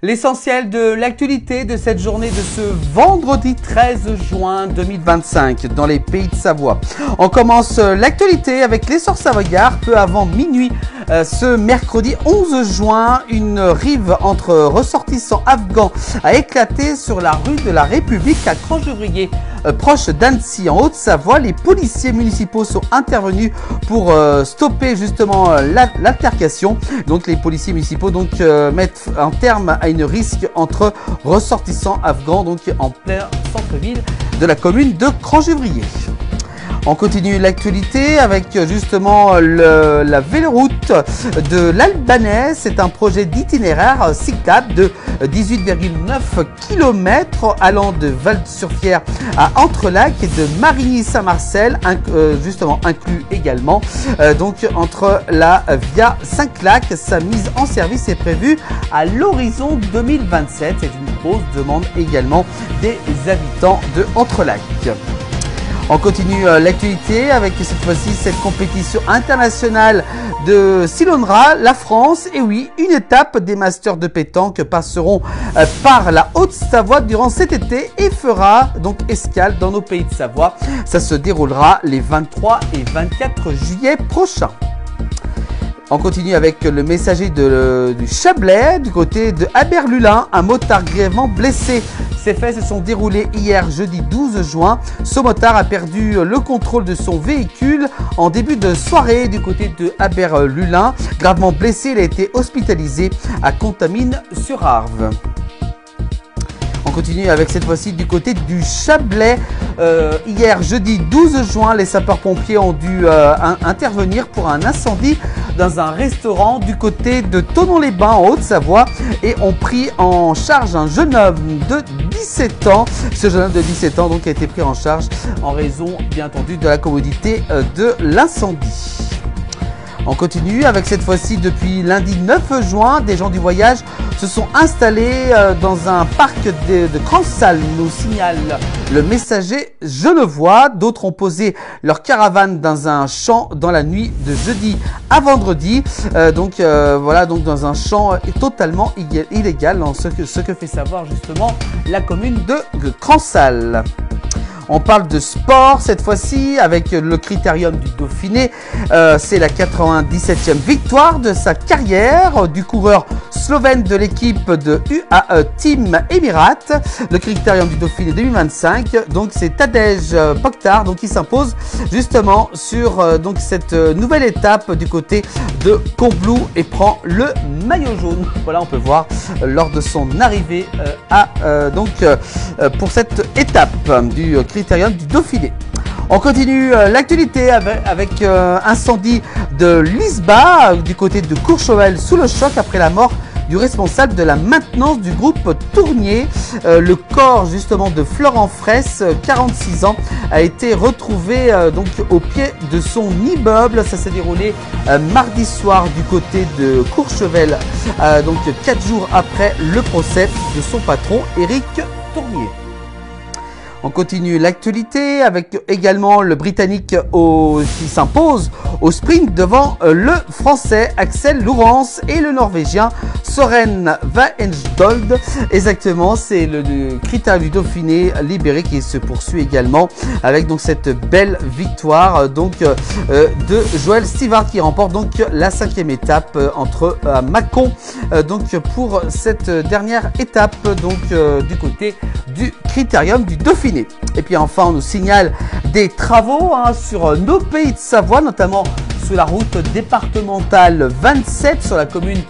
L'essentiel de l'actualité de cette journée de ce vendredi 13 juin 2025 dans les Pays de Savoie. On commence l'actualité avec l'essor savoyard peu avant minuit. Ce mercredi 11 juin, une rive entre ressortissants afghans a éclaté sur la rue de la République à Crangevrier, proche d'Annecy en Haute-Savoie. Les policiers municipaux sont intervenus pour stopper justement l'altercation. Donc les policiers municipaux mettent un terme à une risque entre ressortissants afghans donc en plein centre-ville de la commune de Crangevrier. On continue l'actualité avec justement la véloroute de l'Albanais. C'est un projet d'itinéraire cyclable de 18,9 km allant de Val-sur-Fière à Entrelacs et de Marigny-Saint-Marcel, justement inclus également. Donc entre la Via Saint-Clac, sa mise en service est prévue à l'horizon 2027. C'est une grosse demande également des habitants de Entrelacs. On continue l'actualité avec cette fois-ci cette compétition internationale de Silonra, la France. Et oui, une étape des Masters de pétanque passeront par la Haute-Savoie durant cet été et fera donc escale dans nos Pays de Savoie. Ça se déroulera les 23 et 24 juillet prochains. On continue avec le messager du Chablais du côté de Haberlulin, un motard grièvement blessé. Ces faits se sont déroulés hier jeudi 12 juin. Ce motard a perdu le contrôle de son véhicule en début de soirée du côté de Haberlulin. Gravement blessé, il a été hospitalisé à Contamine-sur-Arve. On continue avec cette fois-ci du côté du Chablais. Hier, jeudi 12 juin, les sapeurs-pompiers ont dû intervenir pour un incendie dans un restaurant du côté de Thonon-les-Bains en Haute-Savoie et ont pris en charge un jeune homme de 17 ans. Ce jeune homme de 17 ans donc a été pris en charge en raison, bien entendu, de la commodité de l'incendie. On continue avec cette fois-ci depuis lundi 9 juin, des gens du voyage se sont installés dans un parc de Cransal, nous signale le messager genevois. D'autres ont posé leur caravane dans un champ dans la nuit de jeudi à vendredi. Voilà, donc dans un champ totalement illégal, ce que fait savoir justement la commune de Cransal. On parle de sport cette fois-ci avec le Critérium du Dauphiné. C'est la 97e victoire de sa carrière du coureur slovène de l'équipe de UAE Team Emirates. Le Critérium du Dauphiné 2025. Donc c'est Tadej Pogačar qui s'impose justement sur cette nouvelle étape du côté de Combloux et prend le maillot jaune. Voilà, on peut voir lors de son arrivée pour cette étape du Critérium du Dauphiné. On continue l'actualité avec incendie de Lisbonne du côté de Courchevel sous le choc après la mort du responsable de la maintenance du groupe Tournier. Le corps justement de Florent Fraisse, 46 ans, a été retrouvé au pied de son immeuble. Ça s'est déroulé mardi soir du côté de Courchevel, 4 jours après le procès de son patron Éric Tournier. On continue l'actualité avec également le Britannique qui s'impose au sprint devant le Français Axel Lourens et le Norvégien Søren Vangendold. Exactement, c'est le Critérium du Dauphiné libéré qui se poursuit également avec cette belle victoire de Joël Stivart qui remporte la 5e étape entre Mâcon pour cette dernière étape du côté du Critérium du Dauphiné. Et puis enfin, on nous signale des travaux sur nos Pays de Savoie, notamment sur la route départementale 27 sur la commune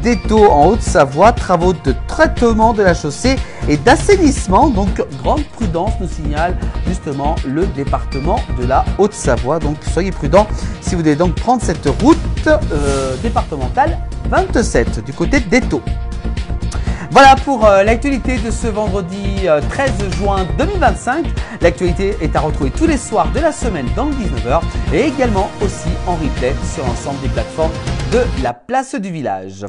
d'Étaux en Haute-Savoie. Travaux de traitement de la chaussée et d'assainissement. Donc, grande prudence nous signale justement le département de la Haute-Savoie. Donc, soyez prudents si vous devez prendre cette route départementale 27 du côté d'Étaux. Voilà pour l'actualité de ce vendredi 13 juin 2025. L'actualité est à retrouver tous les soirs de la semaine dans le 19h et également aussi en replay sur l'ensemble des plateformes de la Place du Village.